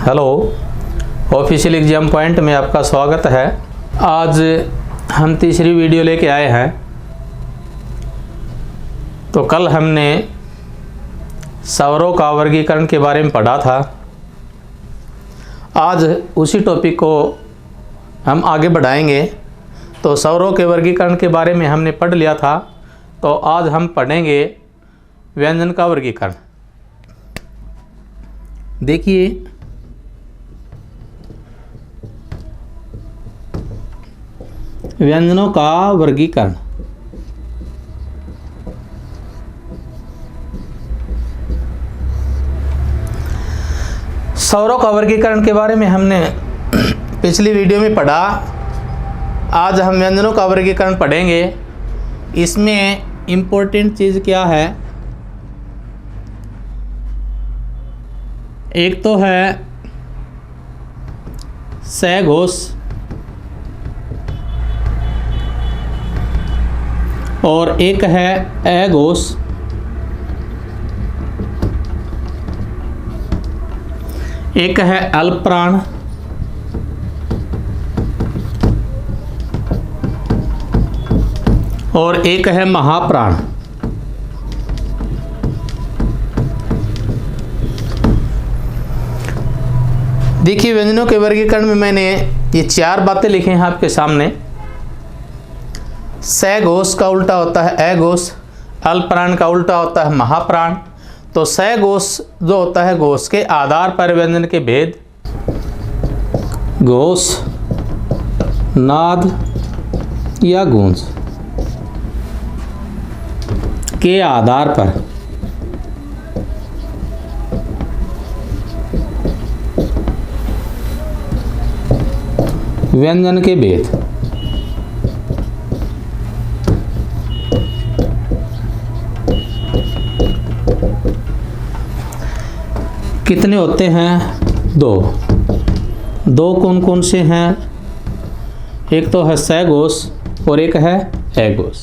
Hello, official exam point में आपका स्वागत है। आज हम तीसरी वीडियो लेके आए हैं। तो कल हमने स्वरों का वर्गीकरण के बारे में पढ़ा था। आज उसी टॉपिक को हम आगे बढ़ाएंगे। तो स्वरों के वर्गीकरण के बारे में हमने पढ़ लिया था, तो आज हम पढ़ेंगे व्यंजन का वर्गीकरण। देखिए, व्यंजनों का वर्गीकरण। स्वरों का वर्गीकरण के बारे में हमने पिछली वीडियो में पढ़ा। आज हम व्यंजनों का वर्गीकरण पढ़ेंगे। इसमें इम्पोर्टेंट चीज़ क्या है? एक तो है सघोष और एक है अघोष। एक है अल्पप्राण और एक है महाप्राण। देखिए, व्यंजनों के वर्गीकरण में मैंने ये चार बातें लिखी हैं आपके सामने। सघोष का उल्टा होता है अघोष, अल्पप्राण का उल्टा होता है महाप्राण। तो सघोष जो होता है, घोष के आधार पर व्यंजन के भेद, घोष, नाद या गूंज के आधार पर व्यंजन के भेद। कितने होते हैं? दो। कौन कौन से हैं? एक तो है सघोष और एक है अघोष।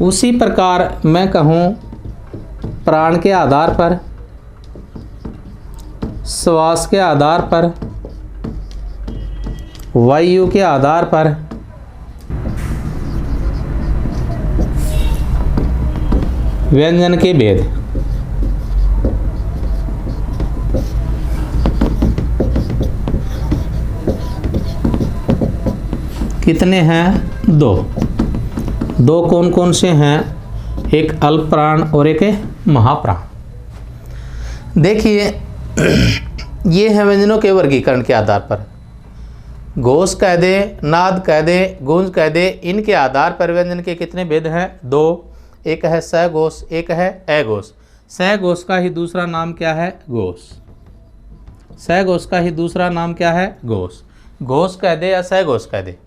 उसी प्रकार मैं कहूँ, प्राण के आधार पर, श्वास के आधार पर, वायु के आधार पर, व्यंजन के भेद। कितने हैं? दो कौन कौन से हैं? एक अल्पप्राण और एक महाप्राण। देखिए, ये है व्यंजनों के वर्गीकरण के आधार पर। घोष कह दे, नाद कह दे, गूंज कह दे, इनके आधार पर व्यंजन के कितने भेद हैं? दो। एक है सघोष, एक है अघोष। सघोष का ही दूसरा नाम क्या है? घोष। सघोष का ही दूसरा नाम क्या है? घोष। घोष कह दे या सघोष कह दे।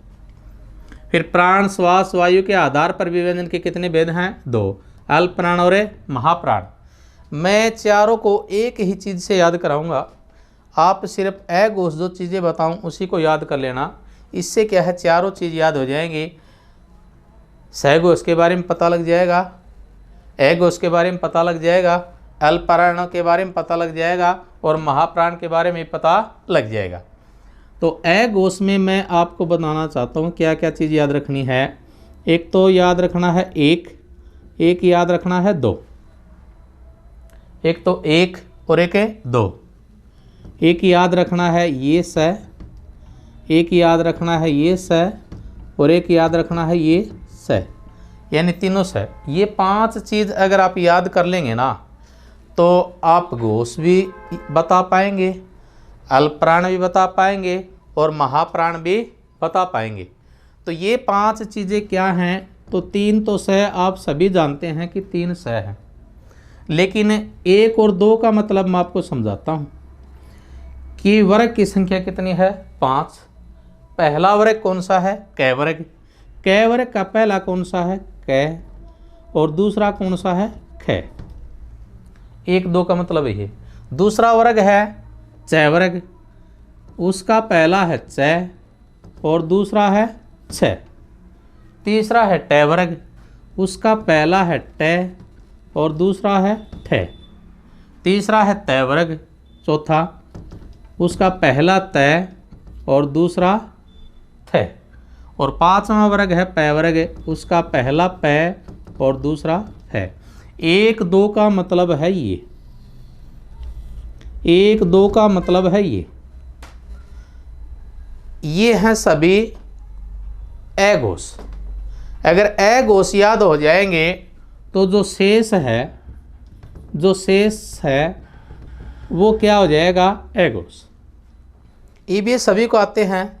फिर प्राण, श्वास, वायु के आधार पर भी व्यंजन के कितने भेद हैं? दो। अल्पप्राण और महाप्राण। मैं चारों को एक ही चीज़ से याद कराऊंगा। आप सिर्फ अघोष जो चीज़ें बताऊं उसी को याद कर लेना। इससे क्या है, चारों चीज़ याद हो जाएंगी। सघोष के बारे में पता लग जाएगा, अघोष के बारे में पता लग जाएगा, अल्पप्राण के बारे में पता लग जाएगा और महाप्राण के बारे में पता लग जाएगा। तो अघोष में मैं आपको बताना चाहता हूँ क्या क्या चीज़ याद रखनी है। एक तो याद रखना है एक याद रखना है दो। एक तो एक और एक है दो। एक याद रखना है ये स, एक याद रखना है ये स और एक याद रखना है ये स, यानी तीनों स। ये पांच चीज़ अगर आप याद कर लेंगे ना, तो आप घोष भी बता पाएंगे, अल्पप्राण भी बता पाएंगे और महाप्राण भी बता पाएंगे। तो ये पांच चीज़ें क्या हैं? तो तीन तो स आप सभी जानते हैं कि तीन स है, लेकिन एक और दो का मतलब मैं आपको समझाता हूँ कि वर्ग की संख्या कितनी है? 5। पहला वर्ग कौन सा है? क वर्ग। क वर्ग का पहला कौन सा है? क, और दूसरा कौन सा है? ख। एक दो का मतलब ये। दूसरा वर्ग है च वर्ग, उसका पहला है च और दूसरा है छ। तीसरा है ट वर्ग, उसका पहला है ट और दूसरा है ठ। तीसरा है त वर्ग, चौथा, उसका पहला तय और दूसरा थ, और पांचवा वर्ग है पै वर्ग, उसका पहला पै और दूसरा है। 1 2 का मतलब है ये, 1 2 का मतलब है ये हैं सभी अघोष। अगर अघोष याद हो जाएंगे तो जो शेष है वो क्या हो जाएगा, अघोष। ये सभी को आते हैं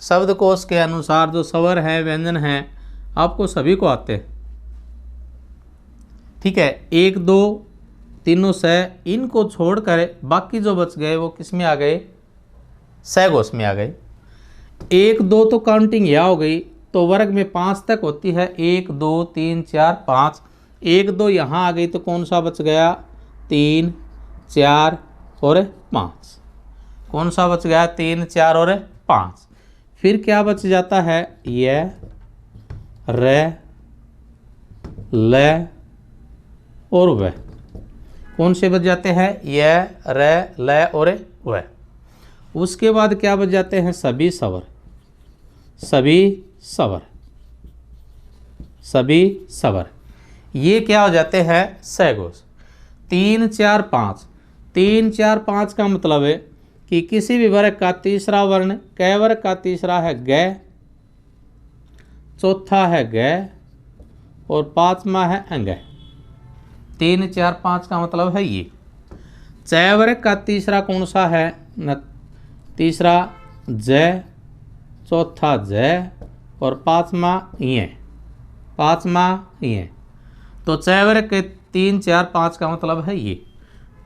शब्दकोश के अनुसार, जो स्वर है व्यंजन है आपको सभी को आते हैं। ठीक है, 1 2 तीनों स, इनको छोड़कर बाकी जो बच गए वो किस में आ गए, सघोष में आ गए। 1 2 तो काउंटिंग यह हो गई, तो वर्ग में 5 तक होती है, 1 2 3 4 5। 1 2 यहाँ आ गई तो कौन सा बच गया, 3 4 और 5। कौन सा बच गया, 3 4 और 5। फिर क्या बच जाता है, य र ल और व। कौन से बच जाते हैं, य र ल और व। उसके बाद क्या बच जाते हैं, सभी स्वर, सभी स्वर, सभी स्वर। ये क्या हो जाते हैं, सघोष। 3 4 5, 3 4 5 का मतलब है कि किसी भी वर्ग का तीसरा वर्ण, कै वर्ग का तीसरा है ग, चौथा है ग और पांचवा है अंग। 3 4 5 का मतलब है ये। च वर्ग का तीसरा कौन सा है, तीसरा ज, चौथा ज और पांचवा ये, पांचवा ये। तो च वर्ग के 3 4 5 का मतलब है ये।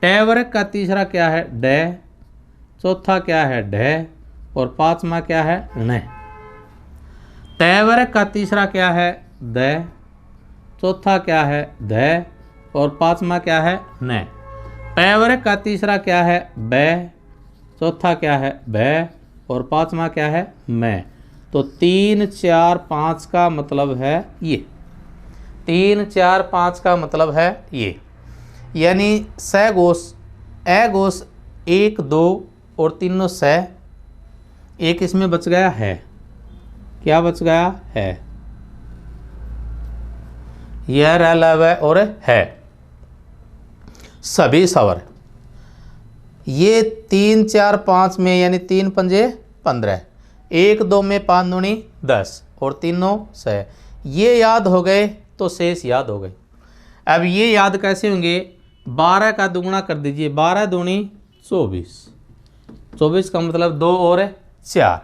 ट वर्ग का तीसरा क्या है, ड, चौथा क्या है ढ और पांचवा क्या है न। त वर्ग का तीसरा क्या है, द, चौथा क्या है ध और पांचवा क्या है न। प वर्ग का तीसरा क्या है, ब, चौथा क्या है भ और पांचवा क्या है म। तो 3 4 5 का मतलब है ये, 3 4 5 का मतलब है ये। यानी सघोष अघोष 1 2 और तीनों स, एक इसमें बच गया है, क्या बच गया है, यह र ल व और है। सभी स्वर ये 3 4 5 में, यानी 3 पंजे 15, 1 2 में 5 दूनी 10 और तीनों स। ये याद हो गए तो शेष याद हो गए। अब ये याद कैसे होंगे, 12 का दुगुना कर दीजिए, 12 दूनी 24, 24 का मतलब 2 और 4।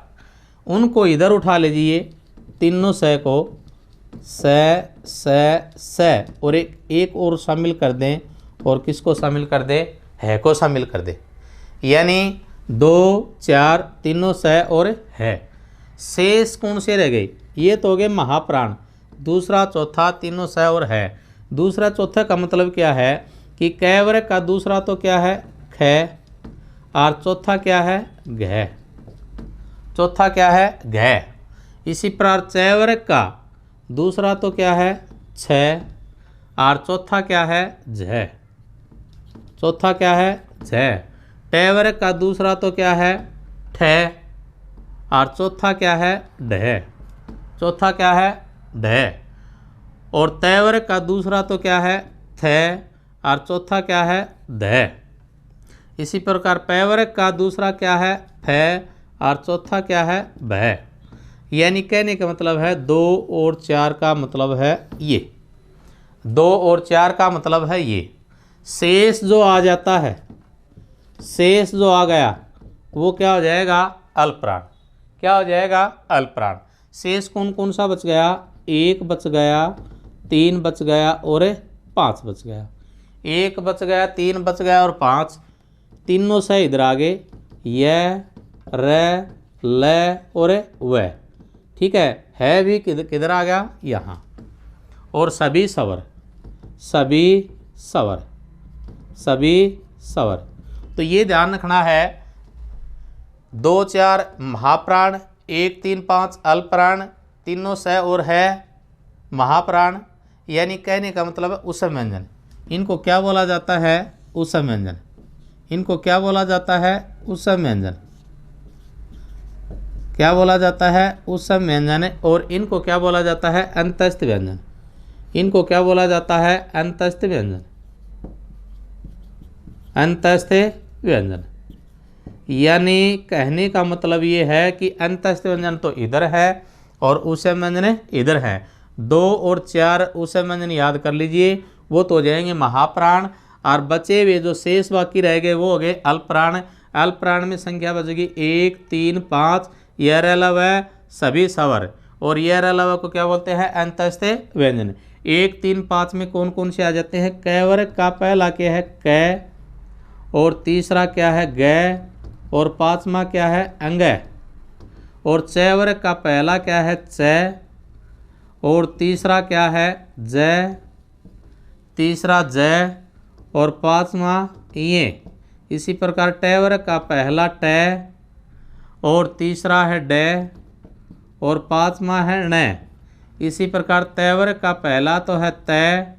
उनको इधर उठा लीजिए, तीनों स को, स और एक और शामिल कर दें, और किसको शामिल कर दें, है को शामिल कर दें। यानी 2 4 तीनों स और है। शेष कौन से रह गए, ये तो हो गए महाप्राण, दूसरा चौथा तीनों स और है। दूसरा चौथा का मतलब क्या है कि कै वर्ग का दूसरा तो क्या है ख, और चौथा क्या है घ, चौथा क्या है घ। इसी प्रकार च वर्ग का दूसरा तो क्या है छ, और चौथा क्या है झ, चौथा क्या है झ। ट वर्ग का दूसरा तो क्या है ठ, और चौथा क्या है ढ, चौथा क्या है ढ। और त वर्ग का दूसरा तो क्या है थ, और चौथा क्या है ध। इसी प्रकार प वर्ग का दूसरा क्या है फ, और चौथा क्या है भ। यानी कहने का मतलब है 2 और 4 का मतलब है ये, 2 और 4 का मतलब है ये। शेष जो आ जाता है, शेष जो आ गया वो क्या हो जाएगा, अल्पप्राण। क्या हो जाएगा, अल्पप्राण। शेष कौन कौन सा बच गया, 1 बच गया, 3 बच गया और 5 बच गया। 1 बच गया, 3 बच गया और 5, तीनों से इधर आगे य र ल और व। ठीक है भी किधर आ गया, यहाँ। और सभी स्वर, सभी स्वर, सभी स्वर। तो ये ध्यान रखना है, 2 4 महाप्राण, 1 3 5 अल्पप्राण, तीनों स और है महाप्राण। यानी कहने का मतलब है उसम व्यंजन। इनको क्या बोला जाता है, उसम व्यंजन। इनको क्या बोला जाता है, उत्सव व्यंजन, क्या बोला जाता है? उत्सव व्यंजन। और इनको क्या बोला जाता है? अंतस्थ व्यंजन। इनको क्या बोला जाता है? अंतस्थ व्यंजन। अंतस्थ व्यंजन यानी कहने का मतलब ये है कि अंतस्थ व्यंजन तो इधर है और उत्सव व्यंजन इधर है। 2 और 4 उत्सव व्यंजन याद कर लीजिए, वो तो हो जाएंगे महाप्राण, और बचे हुए जो शेष बाकी रह गए वो हो गए अल्पप्राण। अल्पप्राण में संख्या बचेगी 1, 3, 5, यह अलावा सभी स्वर, और यह अलावा को क्या बोलते हैं? अंतस्थ व्यंजन। 1, 3, 5 में कौन कौन से आ जाते हैं? कै वर्ग का पहला क्या है? कै, और तीसरा क्या है? ग, और पांचवा क्या है? अंग, और च वर्ग का पहला क्या है? च, और तीसरा क्या है? ज, तीसरा ज, और पांचवा ये। इसी प्रकार ट वर्ग का पहला ट, और तीसरा है ड, और पांचवा है न। इसी प्रकार त वर्ग का पहला तो है त,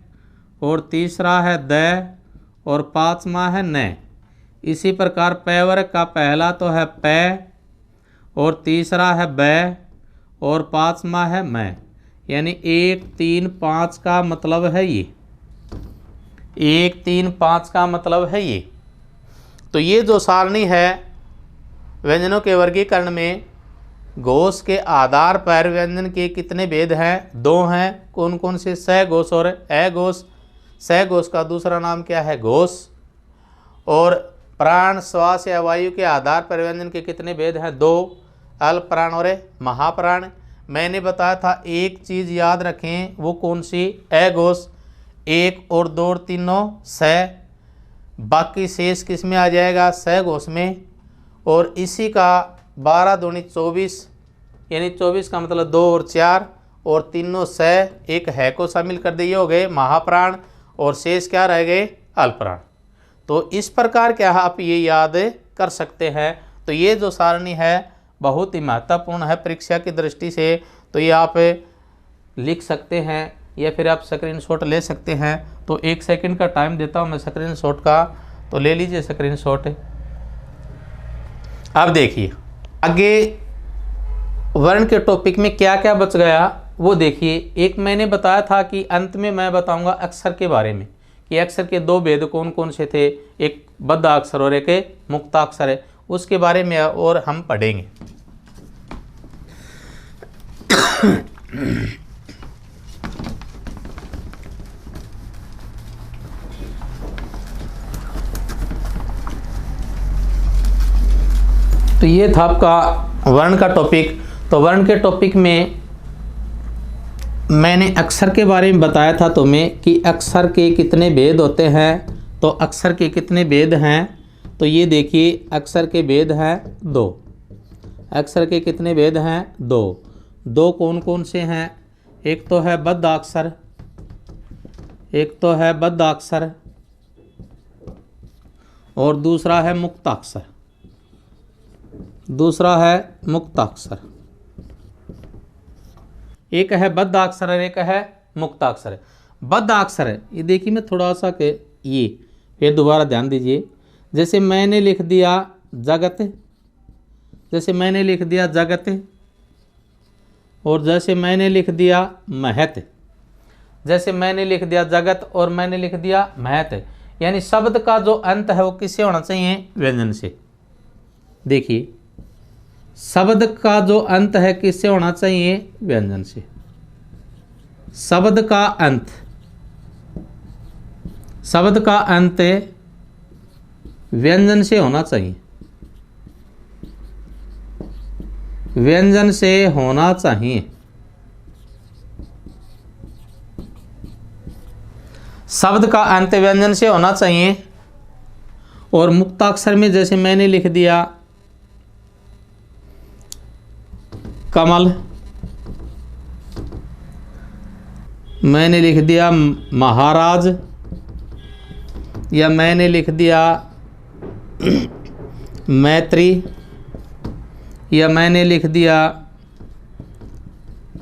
और तीसरा है द, और पांचवा है न। इसी प्रकार प वर्ग का पहला तो है प, और तीसरा है ब, और पांचवा है म। यानी 1, 3, 5 का मतलब है ये। 1, 3, 5 का मतलब है ये। तो ये जो सारणी है व्यंजनों के वर्गीकरण में, घोष के आधार पर व्यंजन के कितने भेद हैं? 2 हैं। कौन कौन से? सघोष और अघोष। सघोष का दूसरा नाम क्या है? घोष। और प्राण, श्वास या वायु के आधार पर व्यंजन के कितने भेद हैं? 2, अल्पप्राण और महाप्राण। मैंने बताया था एक चीज़ याद रखें, वो कौन सी? अघोष। 1 और 2 और 3 स, बाकी शेष किस में आ जाएगा? सघोष में। और इसी का 12 दूनी 24, यानी 24 का मतलब 2 और 4 और 3 स, एक है को शामिल कर दिए, हो गए महाप्राण, और शेष क्या रह गए? अल्पप्राण। तो इस प्रकार क्या आप ये याद कर सकते हैं। तो ये जो सारणी है बहुत ही महत्वपूर्ण है परीक्षा की दृष्टि से। तो ये आप लिख सकते हैं या फिर आप स्क्रीनशॉट ले सकते हैं। तो 1 सेकंड का टाइम देता हूँ मैं स्क्रीनशॉट का, तो ले लीजिए स्क्रीनशॉट। अब देखिए आगे वर्ण के टॉपिक में क्या क्या बच गया वो देखिए। एक मैंने बताया था कि अंत में मैं बताऊंगा अक्षर के बारे में, कि अक्षर के 2 भेद कौन कौन से थे, एक बद्धाक्षर और एक मुक्ताक्षर है, उसके बारे में और हम पढ़ेंगे। तो ये था आपका वर्ण का टॉपिक। तो वर्ण के टॉपिक में मैंने अक्षर के बारे में बताया था तुम्हें कि अक्षर के कितने भेद होते हैं। तो अक्षर के कितने भेद हैं, तो ये देखिए अक्षर के भेद हैं 2। अक्षर के कितने भेद हैं? 2 कौन कौन से हैं? एक तो है बद्धाक्षर, एक तो है बद्धाक्षर, और दूसरा है मुक्ताक्षर। दूसरा है मुक्ताक्षर। एक है बद्धाक्षर और एक है मुक्ताक्षर। बद्धाक्षर ये देखिए, मैं थोड़ा सा के ये फिर दोबारा ध्यान दीजिए। जैसे मैंने लिख दिया जगत, जैसे मैंने लिख दिया जगत, और जैसे मैंने लिख दिया महत, जैसे मैंने लिख दिया जगत और मैंने लिख दिया महत। यानी शब्द का जो अंत है वो किससे होना चाहिए? व्यंजन से। देखिए शब्द का जो अंत है किससे होना चाहिए? व्यंजन से। शब्द का अंत, शब्द का अंत व्यंजन से होना चाहिए, व्यंजन से होना चाहिए। शब्द का अंत व्यंजन से होना चाहिए। और मुक्ताक्षर में जैसे मैंने लिख दिया कमल, मैंने लिख दिया महाराज, या मैंने लिख दिया मैत्री, या मैंने लिख दिया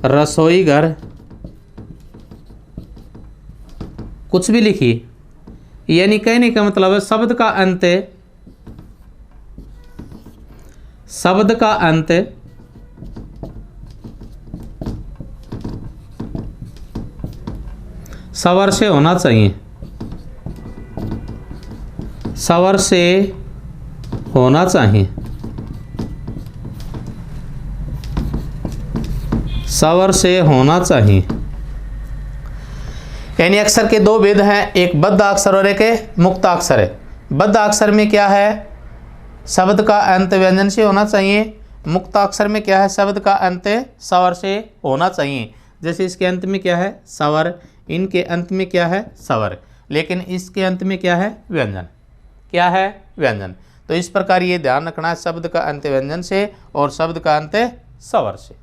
रसोई घर, कुछ भी लिखिए। यानी कहने का मतलब है शब्द का अंत शब्द का अंत स्वर से होना चाहिए, स्वर से होना चाहिए, स्वर से होना चाहिए। यानी अक्षर के दो भेद हैं, एक बद्धाक्षर और एक मुक्ताक्षर है। बद्धाक्षर में क्या है, शब्द का अंत व्यंजन से होना चाहिए। मुक्ताक्षर में क्या है, शब्द का अंत स्वर से होना चाहिए। जैसे इसके अंत में क्या है, स्वर, इनके अंत में क्या है, स्वर, लेकिन इसके अंत में क्या है, व्यंजन। क्या है, व्यंजन। तो इस प्रकार ये ध्यान रखना है, शब्द का अंत व्यंजन से और शब्द का अंत स्वर से।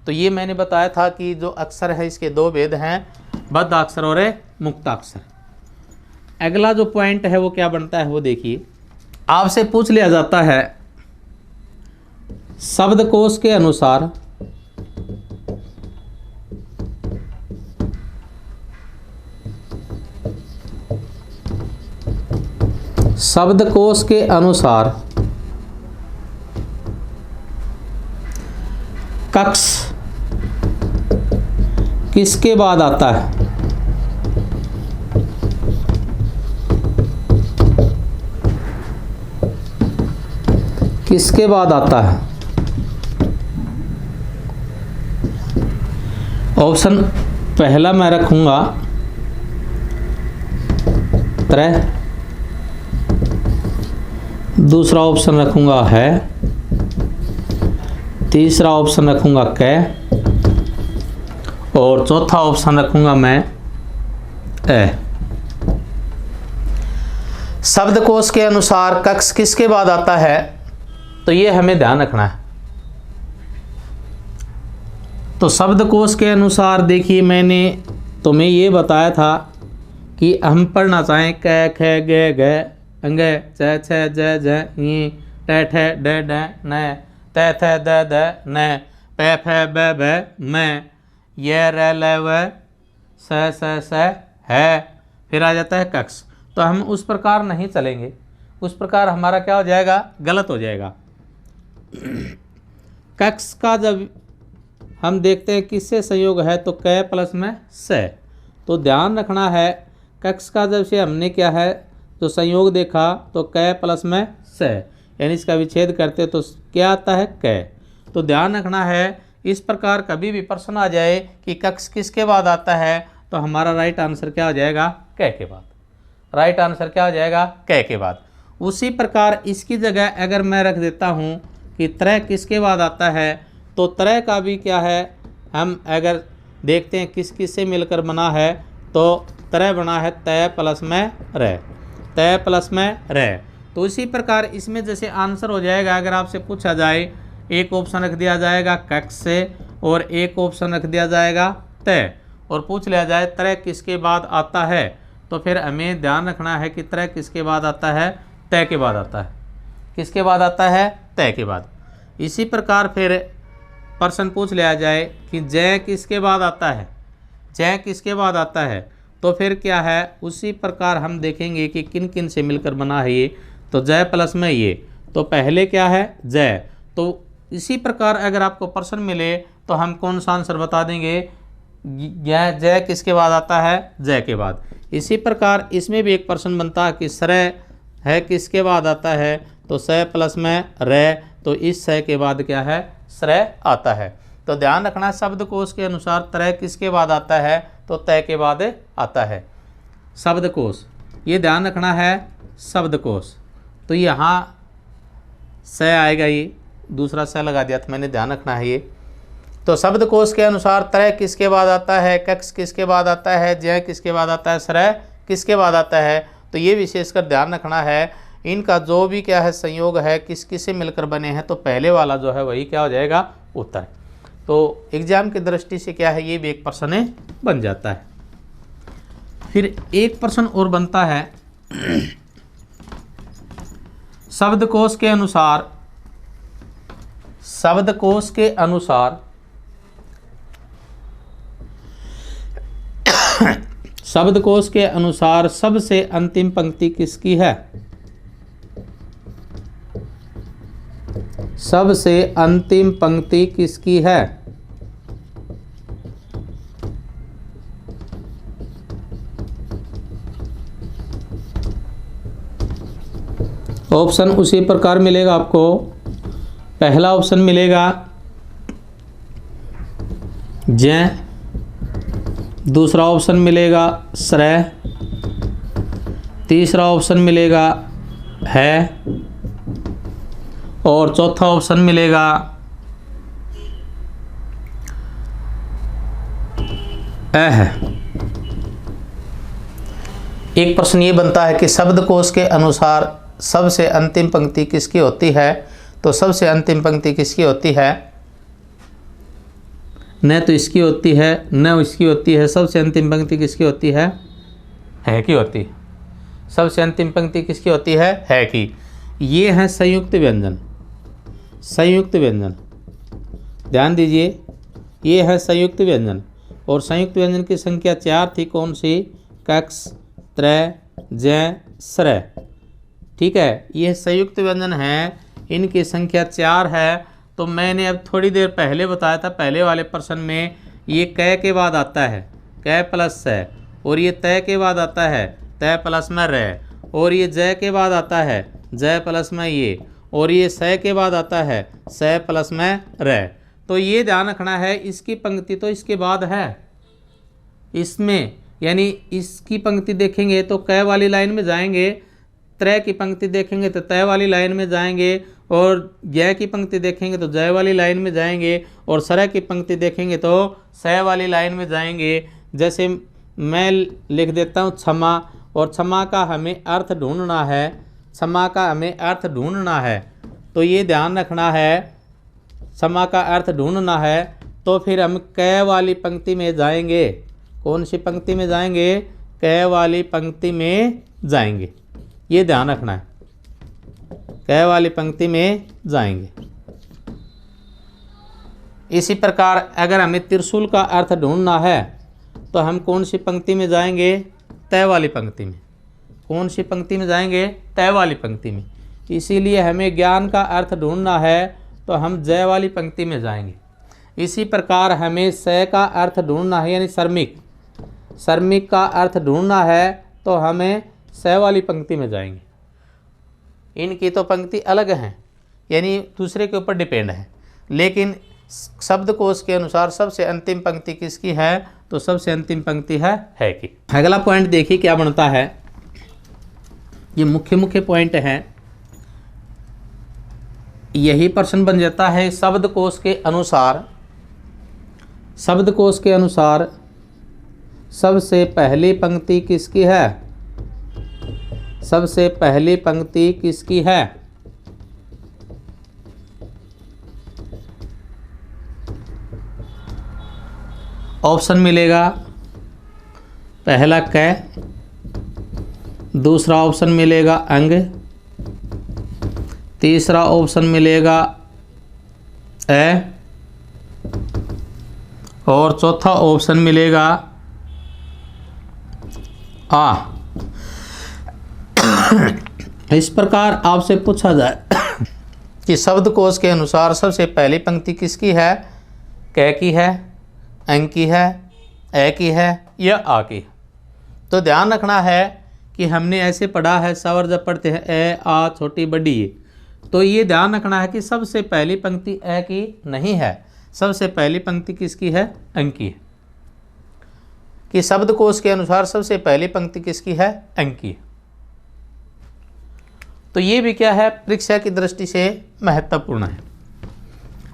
तो ये मैंने बताया था कि जो अक्षर है इसके दो भेद हैं, बद्धाक्षर और मुक्ताक्षर। अगला जो पॉइंट है वो क्या बनता है, वो देखिए। आपसे पूछ लिया जाता है शब्दकोश के अनुसार शब्दकोश के अनुसार कक्ष किसके बाद आता है? किसके बाद आता है? ऑप्शन पहला मैं रखूंगा त्रय, दूसरा ऑप्शन रखूंगा है, तीसरा ऑप्शन रखूंगा कै, और चौथा ऑप्शन रखूंगा मैं ए। शब्दकोश के अनुसार कक्ष किसके बाद आता है, तो ये हमें ध्यान रखना है। तो शब्दकोश के अनुसार देखिए, मैंने तुम्हें ये बताया था कि हम पढ़ना चाहें कै ख ग घ अंग च छ ज झ इ ट ठ ड ढ न त थ द ध न प फ ब भ म य र ल व स स स है, फिर आ जाता है कक्ष। तो हम उस प्रकार नहीं चलेंगे, उस प्रकार हमारा क्या हो जाएगा, गलत हो जाएगा। कक्ष का जब हम देखते हैं किससे संयोग है, तो क प्लस में स। तो ध्यान रखना है, कक्ष का जब से हमने क्या है तो संयोग देखा तो क प्लस में स, यानी इसका विच्छेद करते तो क्या आता है, क। तो ध्यान रखना है, इस प्रकार कभी भी प्रश्न आ जाए कि कक्ष किसके बाद आता है, तो हमारा राइट आंसर क्या हो जाएगा, क के बाद। राइट आंसर क्या हो जाएगा, क के बाद। उसी प्रकार इसकी जगह अगर मैं रख देता हूँ कि त्रय किसके बाद आता है, तो त्रय का भी क्या है, हम अगर देखते हैं किस किस से मिलकर बना है, तो त्रय बना है तय प्लस में र, तय प्लस में र। तो इसी प्रकार इसमें जैसे आंसर हो जाएगा, अगर आपसे पूछा जाए, एक ऑप्शन रख दिया जाएगा कक्ष से और एक ऑप्शन रख दिया जाएगा तय, और पूछ लिया जाए त्रय किसके बाद आता है, तो फिर हमें ध्यान रखना है कि त्रय किसके बाद आता है, तय के बाद आता है। किसके बाद आता है, तय के बाद। इसी प्रकार फिर प्रश्न पूछ लिया जाए कि जय किसके बाद आता है, जय किसके बाद आता है, तो फिर क्या है, उसी प्रकार हम देखेंगे कि किन किन से मिलकर बना है ये। तो जय प्लस में ये, तो पहले क्या है, जय। तो इसी प्रकार अगर आपको प्रश्न मिले तो हम कौन सा आंसर बता देंगे, यह जय किसके बाद आता है, जय के बाद। इसी प्रकार इसमें भी एक प्रश्न बनता है कि श्रय है किसके बाद आता है, तो स प्लस में र, तो इस स के बाद क्या है, श्रय आता है। तो ध्यान रखना, शब्दकोश के अनुसार त्रय किसके बाद आता है, तो तय के बाद आता है। शब्दकोश, ये ध्यान रखना है, शब्दकोश। तो यहाँ स आएगा, ये दूसरा स लगा दिया था मैंने, ध्यान रखना है ये। तो शब्दकोश के अनुसार त्रय किसके बाद आता है, कक्ष किसके बाद आता है, जय किसके बाद आता है, श्रय किसके बाद आता है। तो ये विशेषकर ध्यान रखना है, इनका जो भी क्या है संयोग है, किस किस से मिलकर बने हैं, तो पहले वाला जो है वही क्या हो जाएगा, उत्तर। तो एग्जाम की दृष्टि से क्या है, ये भी एक प्रश्न बन जाता है। फिर एक प्रश्न और बनता है, शब्दकोश के अनुसार, शब्दकोश के अनुसार शब्दकोश के अनुसार सबसे अंतिम पंक्ति किसकी है। सबसे अंतिम पंक्ति किसकी है? ऑप्शन उसी प्रकार मिलेगा आपको। पहला ऑप्शन मिलेगा जय, दूसरा ऑप्शन मिलेगा श्रेय, तीसरा ऑप्शन मिलेगा है और चौथा ऑप्शन मिलेगा है। एक प्रश्न ये बनता है कि शब्दकोश के अनुसार सबसे अंतिम पंक्ति किसकी होती है? तो सबसे अंतिम पंक्ति किसकी होती है? न तो इसकी होती है न इसकी होती है। सबसे अंतिम पंक्ति किसकी होती है? की होती है। सबसे अंतिम पंक्ति किसकी होती है की। ये है संयुक्त व्यंजन। संयुक्त व्यंजन, ध्यान दीजिए, ये है संयुक्त व्यंजन और संयुक्त व्यंजन की संख्या 4 थी। कौन सी? कक्ष, त्रय, जय, श्रेय। ठीक है, ये संयुक्त व्यंजन है, इनकी संख्या 4 है। तो मैंने अब थोड़ी देर पहले बताया था, पहले वाले प्रश्न में ये क के बाद आता है क प्लस है, और ये तय के बाद आता है तय प्लस में रह, और ये जय के बाद आता है जय प्लस में ये, और ये स के बाद आता है स प्लस में रह। तो ये ध्यान रखना है, इसकी पंक्ति तो इसके बाद है इसमें, यानी इसकी पंक्ति देखेंगे तो क वाली लाइन में जाएंगे, त्रय की पंक्ति देखेंगे तो तय वाली लाइन में जाएंगे, और जय की पंक्ति देखेंगे तो जय वाली लाइन में जाएंगे, और सरय की पंक्ति देखेंगे तो सय वाली लाइन में जाएंगे। जैसे मैं लिख देता हूँ क्षमा, और क्षमा का हमें अर्थ ढूंढना है, क्षमा का हमें अर्थ ढूंढना है। तो ये ध्यान रखना है, क्षमा का अर्थ ढूंढना है। तो फिर हम क वाली पंक्ति में जाएंगे। कौन सी पंक्ति में जाएंगे? क वाली पंक्ति में जाएंगे। ये ध्यान रखना है, क वाली पंक्ति में जाएंगे। इसी प्रकार अगर हमें त्रिशूल का अर्थ ढूंढना है तो हम कौन सी पंक्ति में जाएंगे? तय वाली पंक्ति में। कौन सी पंक्ति में जाएंगे? तय वाली पंक्ति में। इसीलिए हमें ज्ञान का अर्थ ढूंढना है तो हम जय वाली पंक्ति में जाएंगे। इसी प्रकार हमें स का अर्थ ढूंढना है, यानी श्रमिक, श्रमिक का अर्थ ढूंढना है तो हमें स वाली पंक्ति में जाएंगे। इनकी तो पंक्ति अलग हैं, यानी दूसरे के ऊपर डिपेंड है, लेकिन शब्दकोश के अनुसार सबसे अंतिम पंक्ति किसकी है? तो सबसे अंतिम पंक्ति है की। अगला पॉइंट देखिए क्या बनता है। ये मुख्य मुख्य पॉइंट हैं, यही प्रश्न बन जाता है। शब्दकोश के अनुसार, शब्दकोश के अनुसार सबसे पहली पंक्ति किसकी है? सबसे पहली पंक्ति किसकी है? ऑप्शन मिलेगा पहला क, दूसरा ऑप्शन मिलेगा अंग, तीसरा ऑप्शन मिलेगा ए, और चौथा ऑप्शन मिलेगा आ। इस प्रकार आपसे पूछा जाए कि शब्दकोश के अनुसार सबसे पहली पंक्ति किसकी है? क की है, अंग की है, ए की है या आ की है? तो ध्यान रखना है कि हमने ऐसे पढ़ा है, सवर जब पढ़ते हैं ए आ छोटी बड़ी ए, तो ये ध्यान रखना है कि सबसे पहली पंक्ति ए की नहीं है, सबसे पहली पंक्ति किसकी है? अंग की है। कि शब्दकोश के अनुसार सबसे पहली पंक्ति किसकी है? अंग की है। तो ये भी क्या है? परीक्षा की दृष्टि से महत्वपूर्ण है।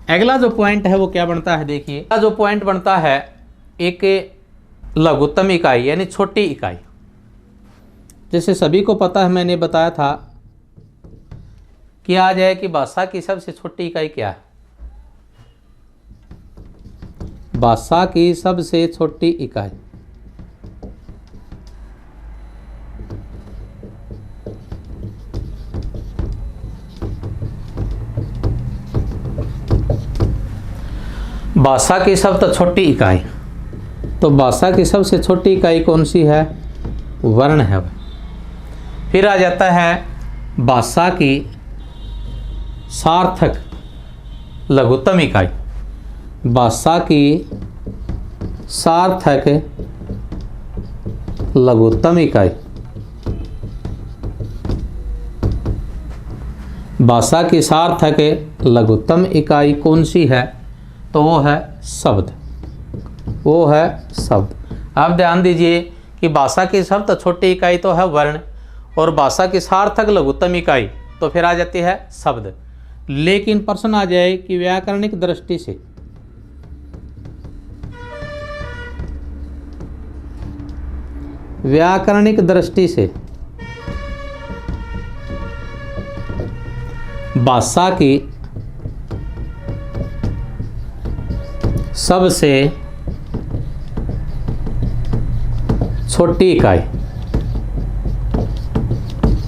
अगला जो पॉइंट है वो क्या बनता है? देखिए, अगला जो पॉइंट बनता है एक लघुत्तम इकाई, यानी छोटी इकाई। जैसे सभी को पता है, मैंने बताया था कि आ जाए कि भाषा की सबसे छोटी इकाई क्या है? भाषा की सबसे छोटी इकाई भाषा की सबसे छोटी इकाई, तो भाषा की सबसे छोटी इकाई कौन सी है? वर्ण है। फिर आ जाता है भाषा की सार्थक लघुत्तम इकाई। भाषा की सार्थक लघुत्तम इकाई। भाषा की सार्थक लघुत्तम इकाई कौन सी है? तो वो है शब्द, वो है शब्द। आप ध्यान दीजिए कि भाषा की सबसे छोटी इकाई तो है वर्ण, और भाषा की सार्थक लघुत्तम इकाई तो फिर आ जाती है शब्द। लेकिन प्रश्न आ जाए कि व्याकरणिक दृष्टि से भाषा की सबसे छोटी इकाई,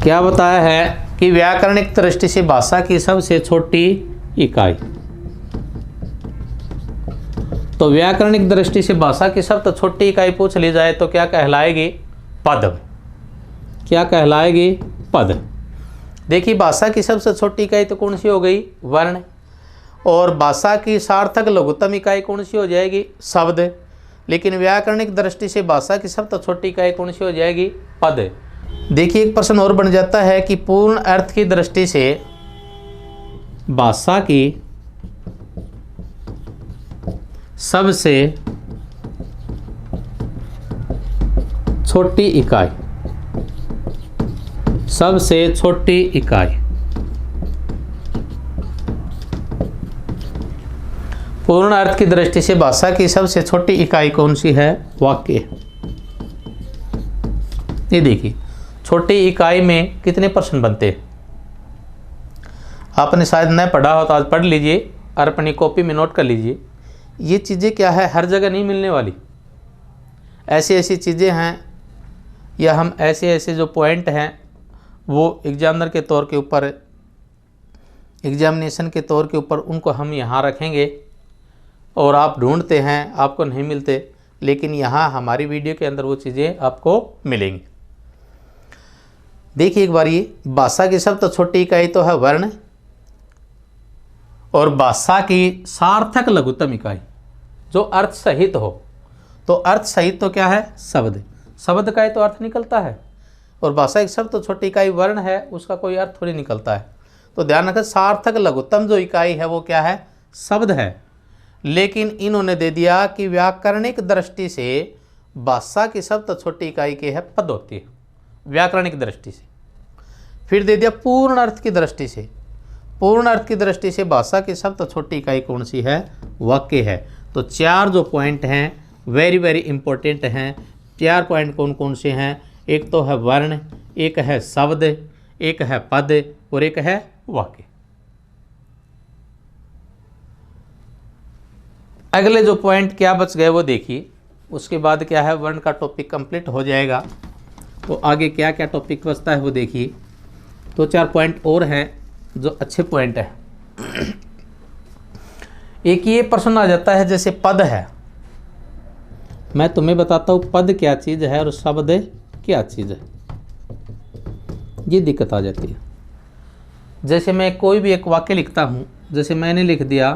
क्या बताया है कि व्याकरणिक दृष्टि से भाषा की सबसे छोटी इकाई। तो व्याकरणिक दृष्टि से भाषा की सबसे छोटी इकाई पूछ ली जाए तो क्या कहलाएगी? पद। क्या कहलाएगी? पद। देखिए, भाषा की सबसे छोटी इकाई तो कौन सी हो गई? वर्ण। और भाषा की सार्थक लघुत्तम इकाई कौन सी हो जाएगी? शब्द। लेकिन व्याकरणिक दृष्टि से भाषा की सबसे छोटी इकाई कौन सी हो जाएगी? पद। देखिए, एक प्रश्न और बन जाता है कि पूर्ण अर्थ की दृष्टि से भाषा की सबसे छोटी इकाई, सबसे छोटी इकाई। पूर्ण अर्थ की दृष्टि से भाषा की सबसे छोटी इकाई कौन सी है? वाक्य। ये देखिए, छोटी इकाई में कितने प्रश्न बनते हैं? आपने शायद न पढ़ा हो तो आज पढ़ लीजिए और अपनी कॉपी में नोट कर लीजिए। ये चीज़ें क्या है, हर जगह नहीं मिलने वाली। ऐसी ऐसी चीज़ें हैं, या हम ऐसे ऐसे जो पॉइंट हैं वो एग्जामिनर के तौर के ऊपर, एग्जामिनेशन के तौर के ऊपर उनको हम यहाँ रखेंगे और आप ढूंढते हैं, आपको नहीं मिलते, लेकिन यहाँ हमारी वीडियो के अंदर वो चीज़ें आपको मिलेंगी। देखिए एक बार, ये भाषा की सबसे छोटी इकाई तो है वर्ण, और भाषा की सार्थक लघुत्तम इकाई जो अर्थ सहित हो। तो अर्थ सहित तो क्या है? शब्द। शब्द का ही तो अर्थ निकलता है, और भाषा की सबसे छोटी इकाई वर्ण है, उसका कोई अर्थ थोड़ी निकलता है। तो ध्यान रखें, सार्थक लघुत्तम जो इकाई है वो क्या है? शब्द है। लेकिन इन्होंने दे दिया कि व्याकरणिक दृष्टि से भाषा की सबसे छोटी इकाई के है पद होती है, व्याकरणिक दृष्टि से। फिर दे दिया पूर्ण अर्थ की दृष्टि से। पूर्ण अर्थ की दृष्टि से भाषा की सबसे छोटी इकाई कौन सी है? वाक्य है। तो चार जो पॉइंट हैं वेरी वेरी इंपॉर्टेंट हैं। चार पॉइंट कौन कौन से हैं? एक तो है वर्ण, एक है शब्द, एक है पद, और एक है वाक्य। अगले जो पॉइंट क्या बच गए वो देखिए, उसके बाद क्या है, वर्ण का टॉपिक कंप्लीट हो जाएगा। तो आगे क्या क्या टॉपिक बचता है वो देखिए। तो चार पॉइंट और हैं जो अच्छे पॉइंट है। एक ये प्रश्न आ जाता है, जैसे पद है, मैं तुम्हें बताता हूँ पद क्या चीज़ है और शब्द क्या चीज़ है, ये दिक्कत आ जाती है। जैसे मैं कोई भी एक वाक्य लिखता हूँ, जैसे मैंने लिख दिया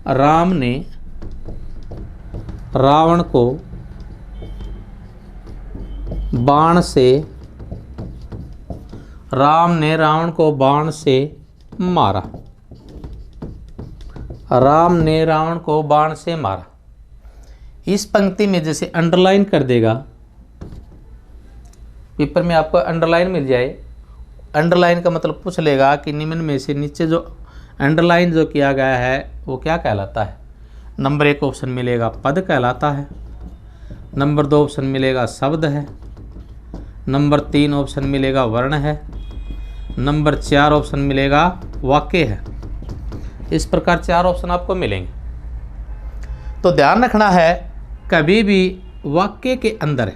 राम ने रावण को बाण से, राम ने रावण को बाण से मारा। राम ने रावण को बाण से मारा। इस पंक्ति में जैसे अंडरलाइन कर देगा, पेपर में आपको अंडरलाइन मिल जाए। अंडरलाइन का मतलब पूछ लेगा कि निम्न में से नीचे जो अंडरलाइन जो किया गया है वो क्या कहलाता है। नंबर 1 ऑप्शन मिलेगा पद कहलाता है, नंबर 2 ऑप्शन मिलेगा शब्द है, नंबर 3 ऑप्शन मिलेगा वर्ण है, नंबर 4 ऑप्शन मिलेगा वाक्य है। इस प्रकार 4 ऑप्शन आपको मिलेंगे। तो ध्यान रखना है, कभी भी वाक्य के अंदर,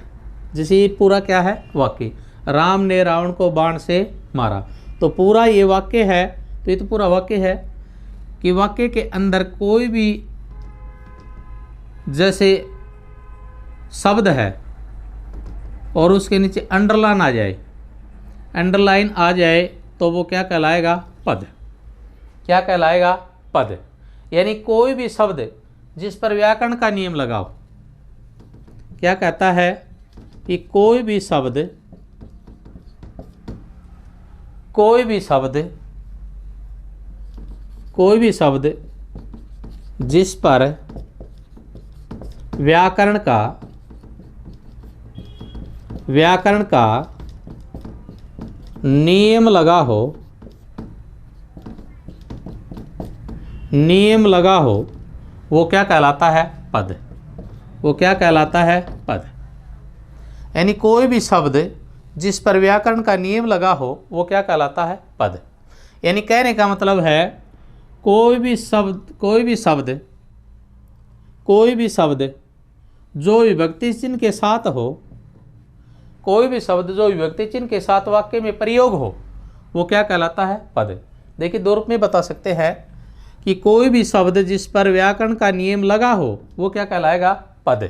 जैसे ये पूरा क्या है वाक्य, राम ने रावण को बाण से मारा, तो पूरा ये वाक्य है। तो ये तो पूरा वाक्य है कि वाक्य के अंदर कोई भी जैसे शब्द है और उसके नीचे अंडरलाइन आ जाए, अंडरलाइन आ जाए, तो वो क्या कहलाएगा? पद। क्या कहलाएगा? पद। यानी कोई भी शब्द जिस पर व्याकरण का नियम लगा हो, क्या कहता है कि कोई भी शब्द जिस पर व्याकरण का नियम लगा हो वो क्या कहलाता है? पद। वो क्या कहलाता है? पद। यानी कोई भी शब्द जिस पर व्याकरण का नियम लगा हो वो क्या कहलाता है? पद। यानी कहने का मतलब है कोई भी शब्द जो विभक्ति चिन्ह के साथ वाक्य में प्रयोग हो वो क्या कहलाता है? पद। देखिए दो रूप में बता सकते हैं कि कोई भी शब्द जिस पर व्याकरण का नियम लगा हो वो क्या कहलाएगा? पद।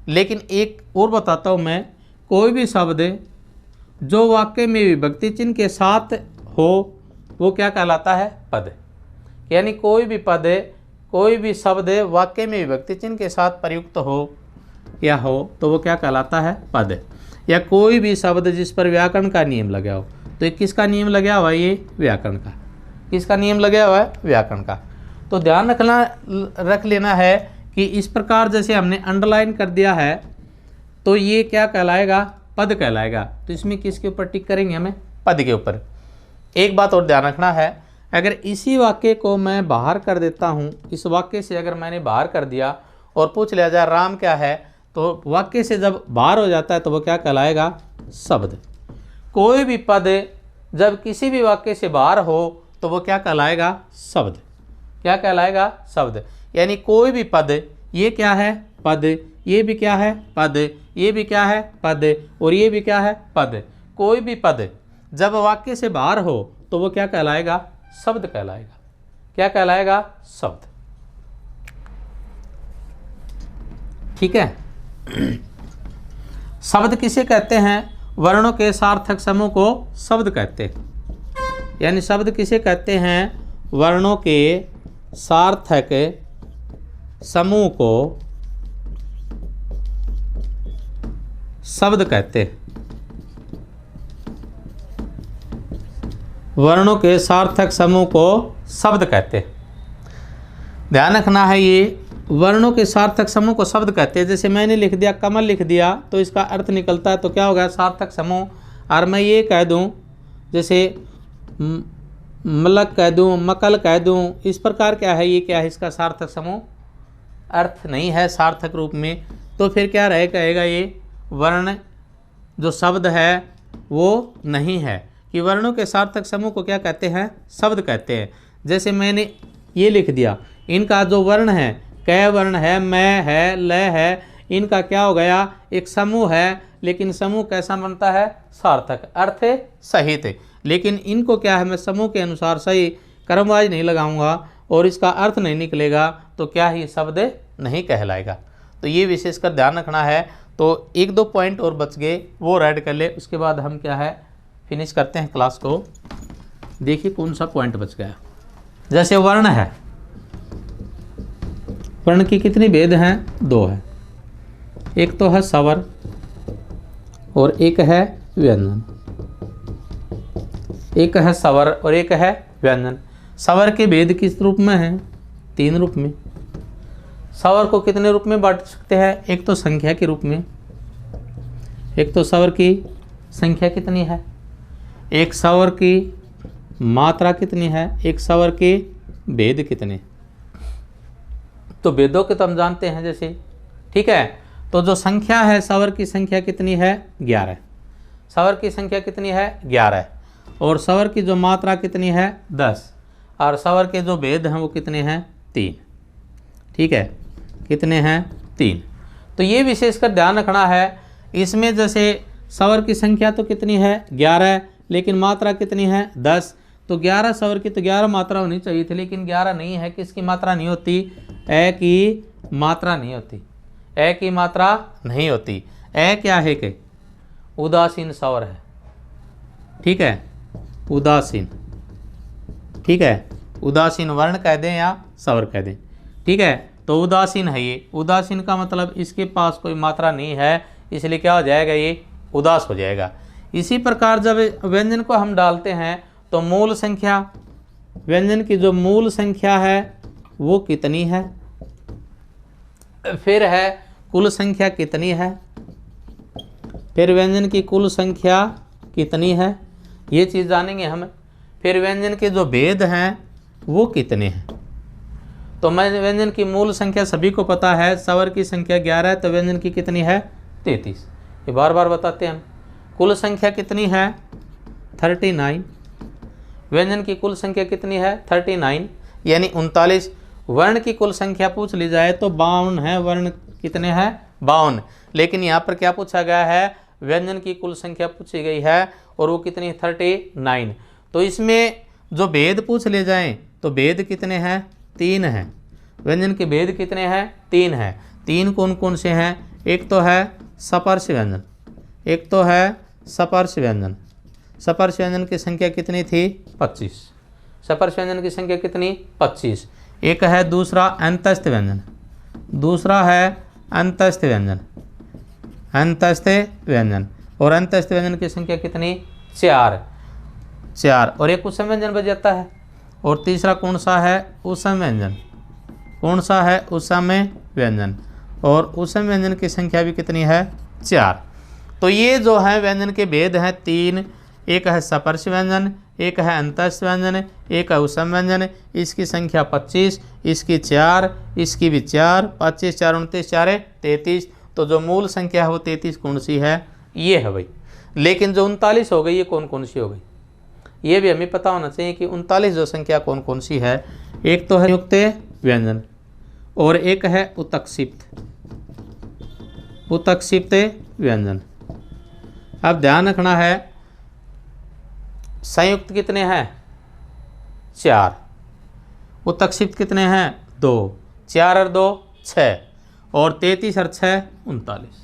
लेकिन एक और बताता हूँ मैं, कोई भी शब्द जो वाक्य में विभक्ति चिन्ह के साथ हो वो क्या कहलाता है? पद। यानी कोई भी शब्द वाक्य में विभक्ति चिन्ह के साथ प्रयुक्त हो या हो तो वो क्या कहलाता है? पद। या कोई भी शब्द जिस पर व्याकरण का नियम लगा हो, तो किसका नियम लगा हुआ है? ये व्याकरण का। किसका नियम लगा हुआ है? व्याकरण का। तो ध्यान रख लेना है कि इस प्रकार जैसे हमने अंडरलाइन कर दिया है तो ये क्या कहलाएगा? पद कहलाएगा। तो इसमें किसके ऊपर टिक करेंगे? हमें पद के ऊपर। एक बात और ध्यान रखना है, अगर इसी वाक्य को मैं बाहर कर देता हूँ, इस वाक्य से अगर मैंने बाहर कर दिया और पूछ लिया जाए राम क्या है, तो वाक्य से जब बाहर हो जाता है तो वो क्या कहलाएगा? शब्द। कोई भी पद जब किसी भी वाक्य से बाहर हो तो वो क्या कहलाएगा? शब्द। क्या कहलाएगा? शब्द। यानी कोई भी पद, ये क्या है? पद। ये भी क्या है? पद। ये भी क्या है? पद। और ये भी क्या है? पद। कोई भी पद जब वाक्य से बाहर हो तो वो क्या कहलाएगा? शब्द कहलाएगा। क्या कहलाएगा? शब्द। ठीक है। शब्द किसे कहते हैं? वर्णों के सार्थक समूह को शब्द कहते हैं। यानी शब्द किसे कहते हैं? वर्णों के सार्थक समूह को शब्द कहते हैं। वर्णों के सार्थक समूह को शब्द कहते हैं। ध्यान रखना है, ये वर्णों के सार्थक समूह को शब्द कहते हैं। जैसे मैंने लिख दिया कमल लिख दिया तो इसका अर्थ निकलता है, तो क्या होगा? सार्थक समूह। और मैं ये कह दूं जैसे मलक कह दूं, मकल कह दूं, इस प्रकार क्या है? ये क्या है? इसका सार्थक समूह अर्थ नहीं है सार्थक रूप में, तो फिर क्या कहेगा? ये वर्ण जो शब्द है वो नहीं है। कि वर्णों के सार्थक समूह को क्या कहते हैं? शब्द कहते हैं। जैसे मैंने ये लिख दिया, इनका जो वर्ण है, कै वर्ण है, मैं है, ल है, इनका क्या हो गया? एक समूह है। लेकिन समूह कैसा बनता है? सार्थक, अर्थ सहित। लेकिन इनको क्या है? मैं समूह के अनुसार सही क्रमवाइज नहीं लगाऊंगा और इसका अर्थ नहीं निकलेगा तो क्या ही शब्द नहीं कहलाएगा। तो ये विशेषकर ध्यान रखना है। तो एक दो पॉइंट और बच गए, वो ऐड कर ले, उसके बाद हम क्या है फिनिश करते हैं क्लास को। देखिए कौन सा पॉइंट बच गया। जैसे वर्ण है, वर्ण की कितनी भेद हैं? दो है। एक तो है स्वर और एक है व्यंजन। एक है स्वर और एक है व्यंजन। स्वर के भेद किस रूप में हैं? तीन रूप में। स्वर को कितने रूप में बांट सकते हैं? एक तो संख्या के रूप में। एक तो स्वर की संख्या कितनी है, एक स्वर की मात्रा कितनी है, एक स्वर के भेद कितने। तो भेदों के तो हम जानते हैं जैसे, ठीक है। तो जो संख्या है, स्वर की संख्या कितनी है? 11। स्वर की संख्या कितनी है? 11। और स्वर की जो मात्रा कितनी है? 10। और स्वर के जो भेद हैं वो कितने हैं? 3। ठीक है, कितने हैं? 3। तो ये विशेषकर ध्यान रखना है। इसमें जैसे स्वर की संख्या तो कितनी है? 11, लेकिन मात्रा कितनी है? 10। तो 11 स्वर की तो 11 मात्रा होनी चाहिए थी, लेकिन 11 नहीं है। किसकी मात्रा नहीं होती? ए की मात्रा नहीं होती। ए की मात्रा नहीं होती। ए क्या है कि उदासीन स्वर है, ठीक है, उदासीन, ठीक है। उदासीन वर्ण कह दें या स्वर कह दें। ठीक है, तो उदासीन है ये। उदासीन का मतलब इसके पास कोई मात्रा नहीं है, इसलिए क्या हो जाएगा, ये उदास हो जाएगा। इसी प्रकार जब व्यंजन को हम डालते हैं तो मूल संख्या, व्यंजन की जो मूल संख्या है वो कितनी है, फिर है कुल संख्या कितनी है, फिर व्यंजन की कुल संख्या कितनी है, ये चीज़ जानेंगे हम। फिर व्यंजन के जो भेद हैं वो कितने हैं। तो मैं व्यंजन की मूल संख्या सभी को पता है, स्वर की संख्या 11 है, तो व्यंजन की कितनी है 33, ये बार बार बताते हैं हम। कुल संख्या कितनी है 39, व्यंजन की कुल संख्या कितनी है 39 यानी 39। वर्ण की कुल संख्या पूछ ली जाए तो 52 है, वर्ण कितने हैं 52, लेकिन यहाँ पर क्या पूछा गया है, व्यंजन की कुल संख्या पूछी गई है और वो कितनी 39। तो इसमें जो भेद पूछ ले जाएं तो भेद कितने हैं 3 हैं। व्यंजन के भेद कितने हैं 3 हैं। 3 कौन कौन से हैं, एक तो है सपर्श व्यंजन, एक तो है सपर्श व्यंजन। सपर्श व्यंजन की संख्या कितनी थी 25, सपर्श व्यंजन की संख्या कितनी 25। एक है दूसरा अंतस्थ व्यंजन, दूसरा है अंतस्थ व्यंजन, अंतस्थ व्यंजन, और अंतस्थ व्यंजन की संख्या कितनी 4, और एक उसम व्यंजन बच जाता है। और तीसरा कौन सा है उसम व्यंजन, कौन सा है उसम व्यंजन, और उसम व्यंजन की संख्या भी कितनी है 4। तो ये जो है व्यंजन के भेद हैं 3, एक है सपर्श व्यंजन, एक है अंतस्थ व्यंजन, एक है उसम व्यंजन। इसकी संख्या 25, इसकी 4, इसकी भी 4, 25 4 29 4 33। तो जो मूल संख्या है वो 33 कौन सी है, ये है भाई। लेकिन जो 39 हो गई ये कौन कौन सी हो गई, ये भी हमें पता होना चाहिए कि 39 जो संख्या कौन कौन सी है। एक तो है संयुक्त व्यंजन और एक है उत्क्षिप्त, उत्क्षिप्त व्यंजन। अब ध्यान रखना है संयुक्त कितने हैं 4, उत्क्षिप्त कितने हैं 2, 4 और 2 6, और 33 और 6 39,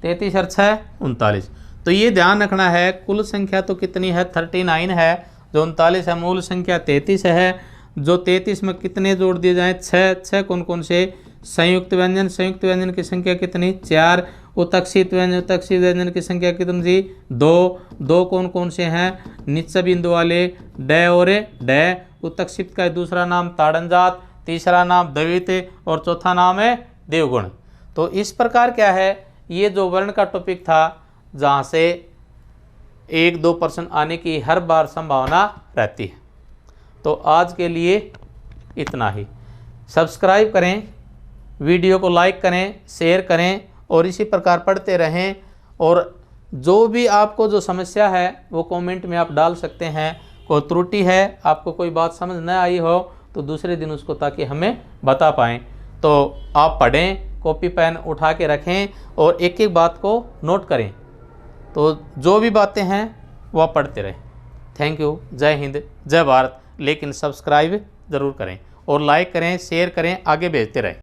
33 और 6 39। तो ये ध्यान रखना है कुल संख्या तो कितनी है 39 है, जो 39 है मूल संख्या 33 है। जो 33 में कितने जोड़ दिए जाएँ 6 कौन कौन से, संयुक्त व्यंजन, संयुक्त व्यंजन की संख्या कितनी 4, उत्क्षिप्त व्यंजन, उत्क्षिप्त व्यंजन की संख्या कितनी थी 2 कौन कौन से हैं निश्चय बिंदु वाले ड और ड। उत्क्षिप्त का दूसरा नाम ताड़नजात, तीसरा नाम द्वित और चौथा नाम है देवगुण। तो इस प्रकार क्या है, ये जो वर्ण का टॉपिक था जहाँ से 1-2 प्रश्न आने की हर बार संभावना रहती है। तो आज के लिए इतना ही। सब्सक्राइब करें, वीडियो को लाइक करें, शेयर करें और इसी प्रकार पढ़ते रहें। और जो भी आपको जो समस्या है वो कमेंट में आप डाल सकते हैं। कोई त्रुटि है, आपको कोई बात समझ न आई हो तो दूसरे दिन उसको ताकि हमें बता पाएँ। तो आप पढ़ें, कॉपी पेन उठा के रखें और एक एक बात को नोट करें। तो जो भी बातें हैं वो आप पढ़ते रहें। थैंक यू, जय हिंद, जय भारत। लेकिन सब्सक्राइब ज़रूर करें और लाइक करें, शेयर करें, आगे भेजते रहें।